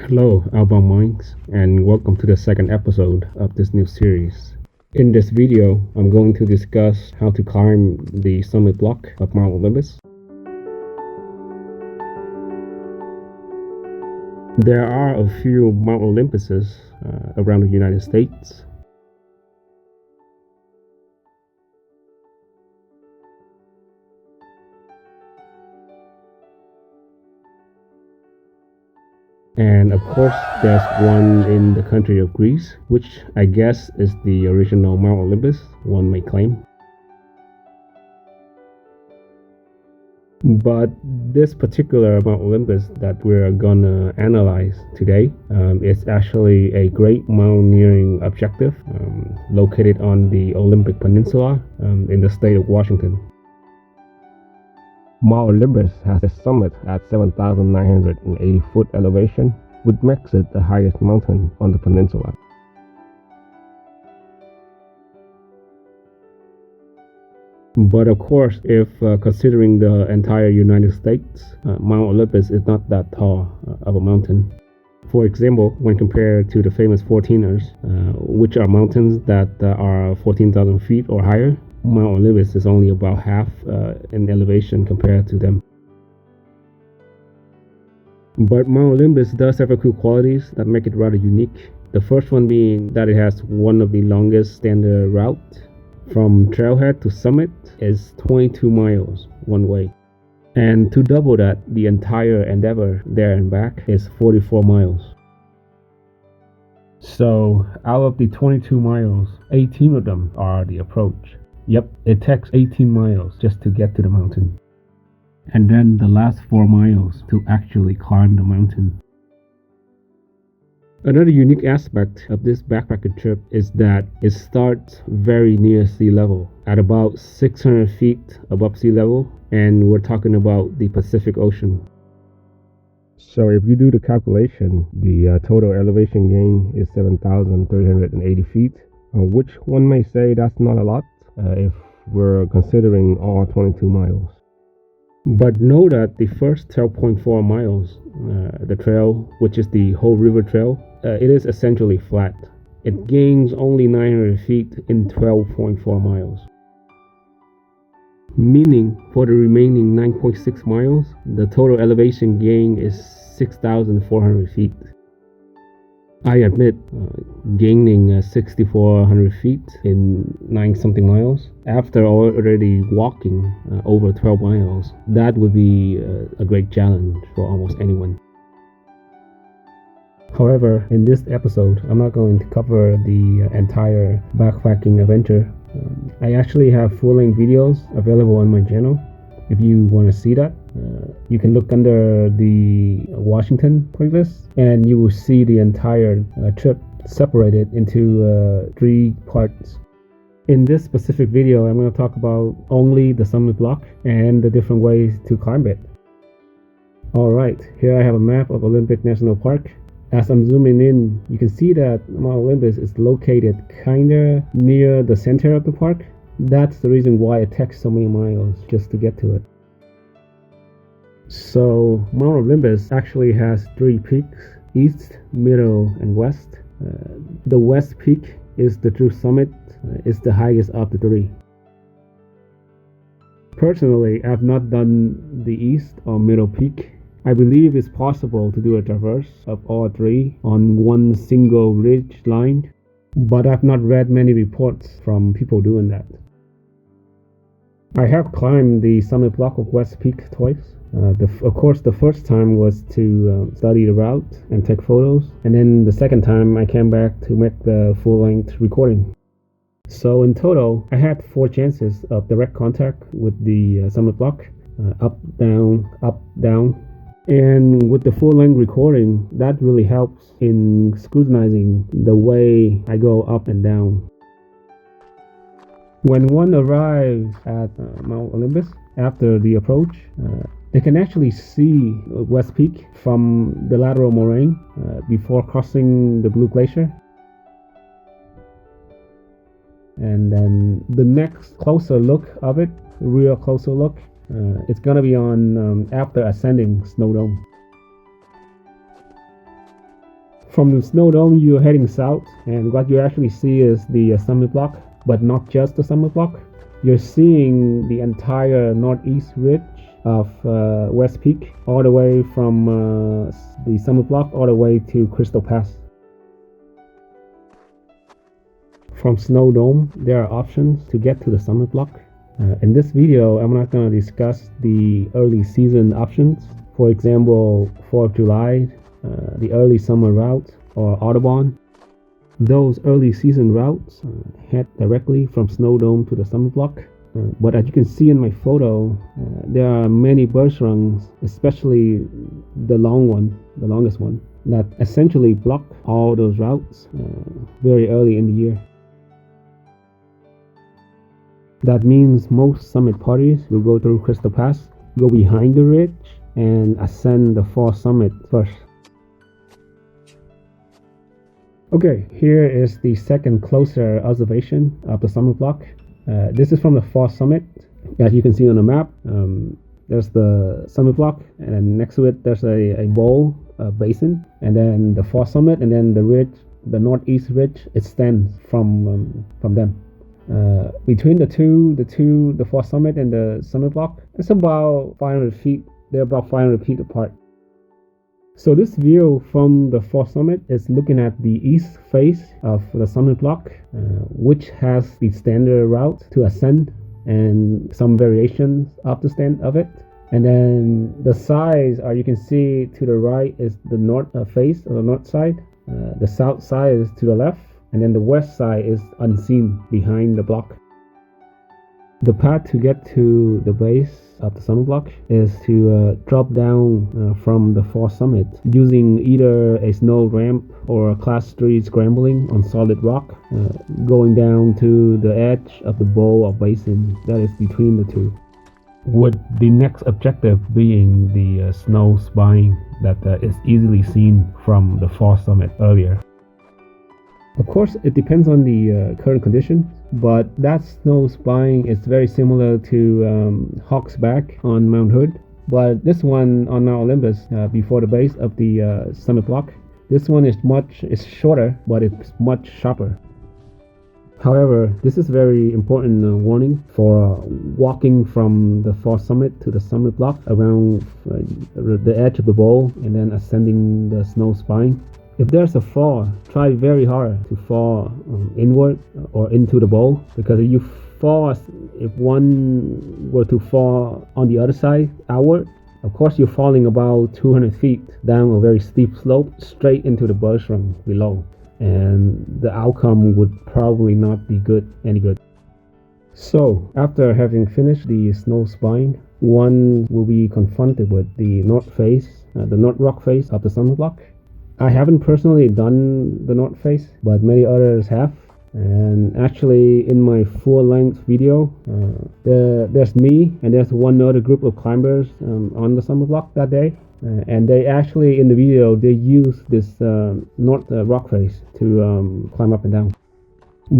Hello, Outbound Minds, and welcome to the second episode of this new series. In this video, I'm going to discuss how to climb the summit block of Mount Olympus. There are a few Mount Olympuses around the United States. And of course, there's one in the country of Greece, which I guess is the original Mount Olympus, one may claim. But this particular Mount Olympus that we're gonna analyze today is actually a great mountaineering objective located on the Olympic Peninsula in the state of Washington. Mount Olympus has a summit at 7,980 foot elevation, which makes it the highest mountain on the peninsula. But of course, if considering the entire United States, Mount Olympus is not that tall of a mountain. For example, when compared to the famous 14ers, which are mountains that are 14,000 feet or higher, Mount Olympus is only about half in elevation compared to them. But Mount Olympus does have a few qualities that make it rather unique. The first one being that it has one of the longest standard routes. From trailhead to summit is 22 miles one way. And to double that, the entire endeavor there and back is 44 miles. So out of the 22 miles, 18 of them are the approach. Yep, it takes 18 miles just to get to the mountain. And then the last 4 miles to actually climb the mountain. Another unique aspect of this backpacking trip is that it starts very near sea level, at about 600 feet above sea level, and we're talking about the Pacific Ocean. So if you do the calculation, the total elevation gain is 7,380 feet, which one may say that's not a lot if we're considering all 22 miles. But know that the first 12.4 miles, the trail, which is the whole river trail, it is essentially flat. It gains only 900 feet in 12.4 miles. Meaning, for the remaining 9.6 miles, the total elevation gain is 6,400 feet. I admit, gaining 6,400 feet in 9 something miles, after already walking over 12 miles, that would be a great challenge for almost anyone. However, in this episode, I'm not going to cover the entire backpacking adventure. I actually have full-length videos available on my channel. If you want to see that, you can look under the Washington playlist and you will see the entire trip separated into 3 parts. In this specific video, I'm going to talk about only the summit block and the different ways to climb it. Alright, here I have a map of Olympic National Park. As I'm zooming in, you can see that Mount Olympus is located kinda near the center of the park. That's the reason why it takes so many miles just to get to it. So Mount Olympus actually has 3 peaks: east, middle, and west. The west peak is the true summit. It's the highest of the 3. Personally, I've not done the east or middle peak. I believe it's possible to do a traverse of all 3 on one single ridge line, but I've not read many reports from people doing that. I have climbed the summit block of West Peak twice. Of course, the first time was to study the route and take photos, and then the second time I came back to make the full-length recording. So in total, I had 4 chances of direct contact with the summit block, up, down. And with the full-length recording, that really helps in scrutinizing the way I go up and down. When one arrives at Mount Olympus after the approach, they can actually see West Peak from the lateral moraine before crossing the Blue Glacier. And then the next closer look of it, real closer look, it's gonna be on after ascending Snow Dome. From the snow dome, you're heading south, and what you actually see is the summit block, but not just the summit block. You're seeing the entire northeast ridge of West Peak, all the way from the summit block all the way to Crystal Pass. From Snow Dome, there are options to get to the summit block. In this video, I'm not going to discuss the early season options. For example, 4th of July, the early summer route, or Audubon. Those early season routes head directly from Snow Dome to the summit block. But as you can see in my photo, there are many Bircherungs, especially the longest one, that essentially block all those routes very early in the year. That means most summit parties will go through Crystal Pass, go behind the ridge, and ascend the fall summit first. Okay, here is the second closer observation of the summit block. This is from the fall summit. As you can see on the map, there's the summit block, and then next to it there's a bowl, a basin, and then the fall summit, and then the ridge, the northeast ridge, it stands from them. Between the fall summit and the summit block, it's about 500 feet. They're about 500 feet apart. So this view from the fall summit is looking at the east face of the summit block, which has the standard route to ascend and some variations of the stand of it. And then the sides you can see to the right is the north face or the north side. The south side is to the left, and then the west side is unseen behind the block. The path to get to the base of the summit block is to drop down from the fall summit using either a snow ramp or a class 3 scrambling on solid rock, going down to the edge of the bowl or basin that is between the two, with the next objective being the snow spine that is easily seen from the fall summit earlier. Of course, it depends on the current conditions, but that snow spine is very similar to Hawk's Back on Mount Hood. But this one on Mount Olympus, before the base of the summit block, this one is shorter, but it's much sharper. However, this is very important warning for walking from the fall summit to the summit block around the edge of the bowl and then ascending the snow spine. If there's a fall, try very hard to fall inward or into the bowl, because if one were to fall on the other side, outward, of course you're falling about 200 feet down a very steep slope straight into the Bircherung below, and the outcome would probably not be any good. So, after having finished the snow spine, one will be confronted with the north rock face of the summit block. I haven't personally done the north face, but many others have. And actually, in my full-length video, there's me and there's one other group of climbers on the summit block that day. And they actually, in the video, they use this north rock face to climb up and down.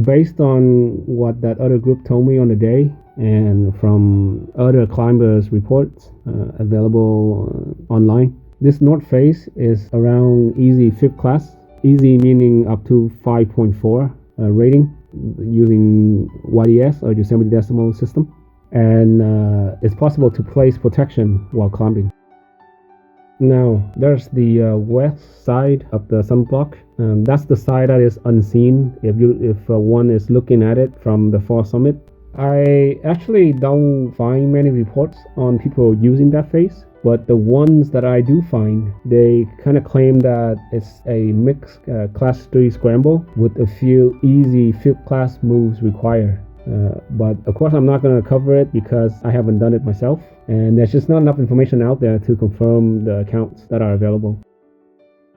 Based on what that other group told me on the day, and from other climbers' reports available online, this north face is around easy 5th class. Easy meaning up to 5.4 rating using YDS or Yosemite Decimal System. And it's possible to place protection while climbing. Now, there's the west side of the summit block. That's the side that is unseen if one is looking at it from the fall summit. I actually don't find many reports on people using that face, but the ones that I do find, they kind of claim that it's a mixed class 3 scramble with a few easy 5th class moves required. But of course I'm not going to cover it because I haven't done it myself, and there's just not enough information out there to confirm the accounts that are available.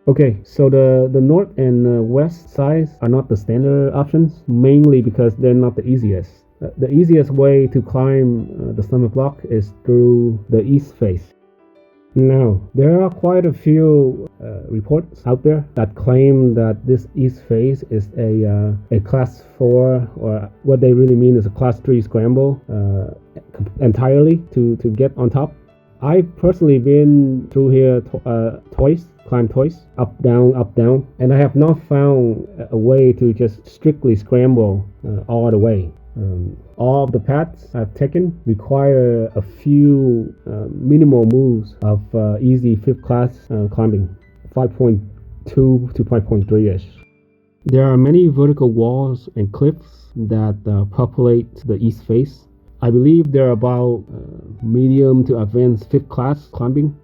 Okay, so the north and west sides are not the standard options, mainly because they're not the easiest. The easiest way to climb the summit block is through the east face. Now, there are quite a few reports out there that claim that this east face is a class 4, or what they really mean is a class 3 scramble entirely to get on top. I've personally been through here twice, climbed twice, up, down, and I have not found a way to just strictly scramble all the way. All of the paths I've taken require a few minimal moves of easy fifth class climbing, 5.2 to 5.3 ish. There are many vertical walls and cliffs that populate the east face. I believe they're about medium to advanced fifth class climbing.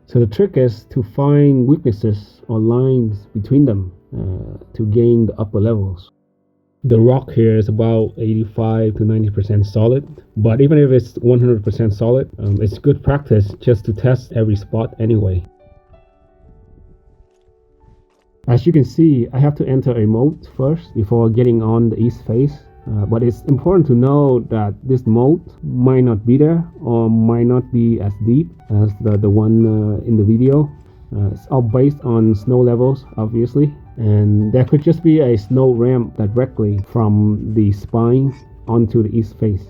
So the trick is to find weaknesses or lines between them to gain the upper levels. The rock here is about 85 to 90% solid, but even if it's 100% solid, it's good practice just to test every spot anyway. As you can see, I have to enter a moat first before getting on the east face. But it's important to know that this moat might not be there or might not be as deep as the one in the video. It's all based on snow levels, obviously, and there could just be a snow ramp directly from the spine onto the east face.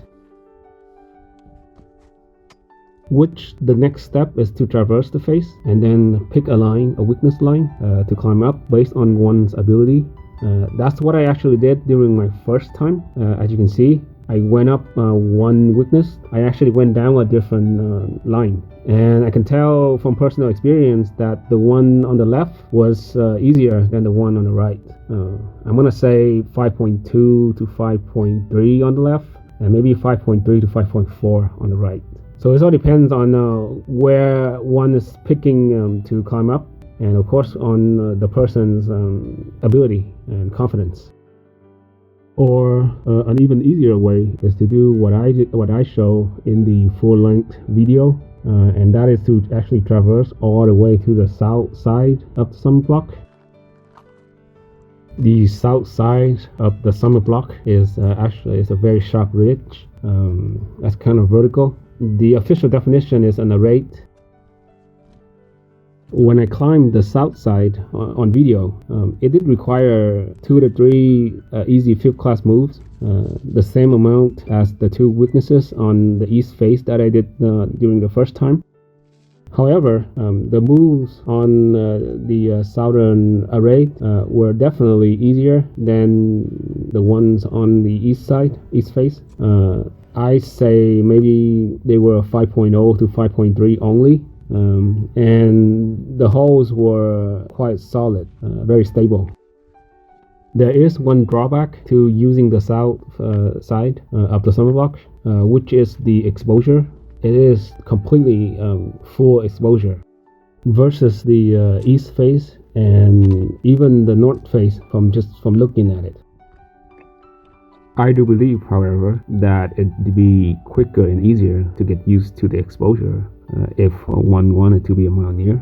Which the next step is to traverse the face and then pick a line, a weakness line, to climb up based on one's ability. That's what I actually did during my first time. As you can see, I went up one weakness. I actually went down a different line. And I can tell from personal experience that the one on the left was easier than the one on the right. I'm gonna say 5.2 to 5.3 on the left, and maybe 5.3 to 5.4 on the right. So it all depends on where one is picking to climb up, and of course on the person's ability and confidence. Or an even easier way is to do what I show in the full-length video, and that is to actually traverse all the way to the south side of the summit block. The south side of the summit block is actually a very sharp ridge. That's kind of vertical. The official definition is an arete. When I climbed the south side on video, it did require 2 to 3 easy fifth class moves, the same amount as the 2 weaknesses on the east face that I did during the first time. However, the moves on the southern arete were definitely easier than the ones on the east side, east face. I say maybe they were 5.0 to 5.3 only. And the holes were quite solid, very stable. There is one drawback to using the south side of the summit block, which is the exposure. It is completely full exposure versus the east face and even the north face from looking at it. I do believe, however, that it'd be quicker and easier to get used to the exposure if one wanted to be a mountaineer.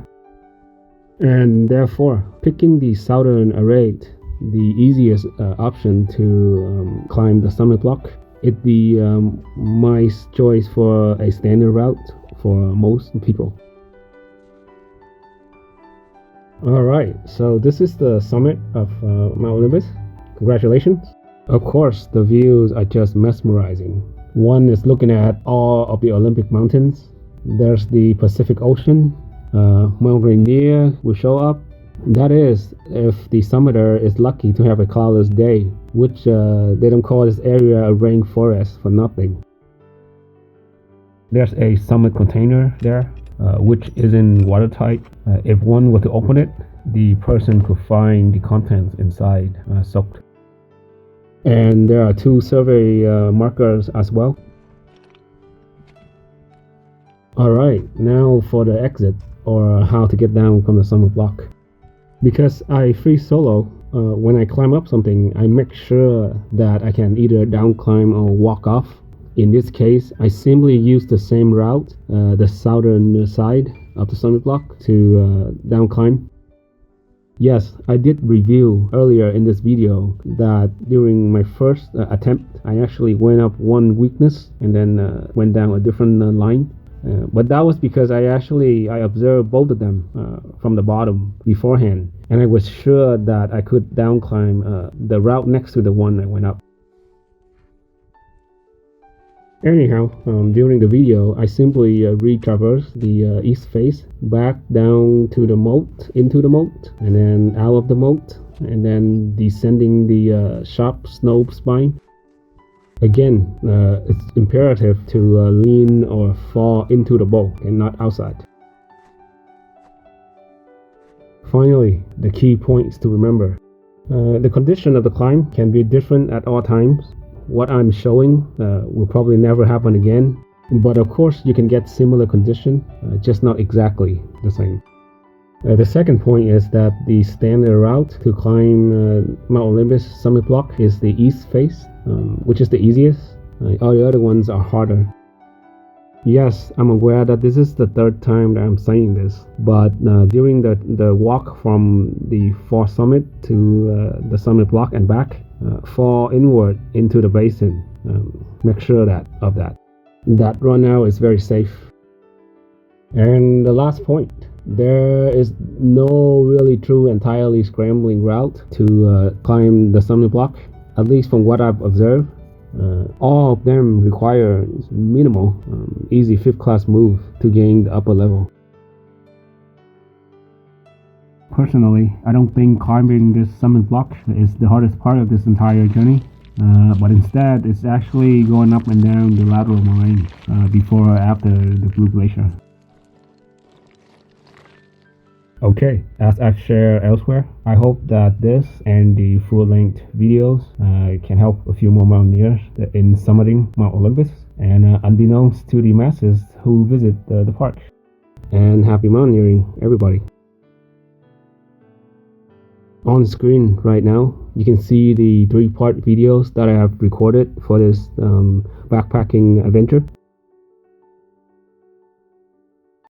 And therefore, picking the southern arete, the easiest option to climb the summit block, it'd be my choice for a standard route for most people. Alright, so this is the summit of Mount Olympus. Congratulations. Of course, the views are just mesmerizing. One is looking at all of the Olympic mountains. There's the Pacific Ocean. Mount Rainier will show up. That is, if the summiter is lucky to have a cloudless day, which they don't call this area a rainforest for nothing. There's a summit container there, which isn't watertight. If one were to open it, the person could find the contents inside soaked. And there are 2 survey markers as well. Alright, now for the exit, or how to get down from the summit block. Because I free solo, when I climb up something, I make sure that I can either down climb or walk off. In this case, I simply use the same route, the southern side of the summit block, to down climb. Yes, I did review earlier in this video that during my first attempt, I actually went up one weakness and then went down a different line. But that was because I observed both of them from the bottom beforehand, and I was sure that I could down climb the route next to the one I went up. Anyhow, during the video, I simply retraverse the east face back down to the moat, into the moat, and then out of the moat, and then descending the sharp snow spine. Again, it's imperative to lean or fall into the bowl and not outside. Finally, the key points to remember. The condition of the climb can be different at all times. What I'm showing will probably never happen again, but of course you can get similar condition, just not exactly the same. The second point is that the standard route to climb Mount Olympus summit block is the east face, which is the easiest. All the other ones are harder. Yes, I'm aware that this is the third time that I'm saying this, but during the walk from the fourth summit to the summit block and back, fall inward into the basin. Make sure of that. That run now is very safe. And the last point, there is no really true entirely scrambling route to climb the summit block, at least from what I've observed. All of them require minimal, easy 5th class move to gain the upper level. Personally, I don't think climbing this summit block is the hardest part of this entire journey, but instead it's actually going up and down the lateral moraine before or after the Blue Glacier. Okay, as I've shared elsewhere, I hope that this and the full-length videos can help a few more mountaineers in summiting Mount Olympus, and unbeknownst to the masses who visit the park. And happy mountaineering, everybody. On screen right now, you can see the 3-part videos that I have recorded for this backpacking adventure.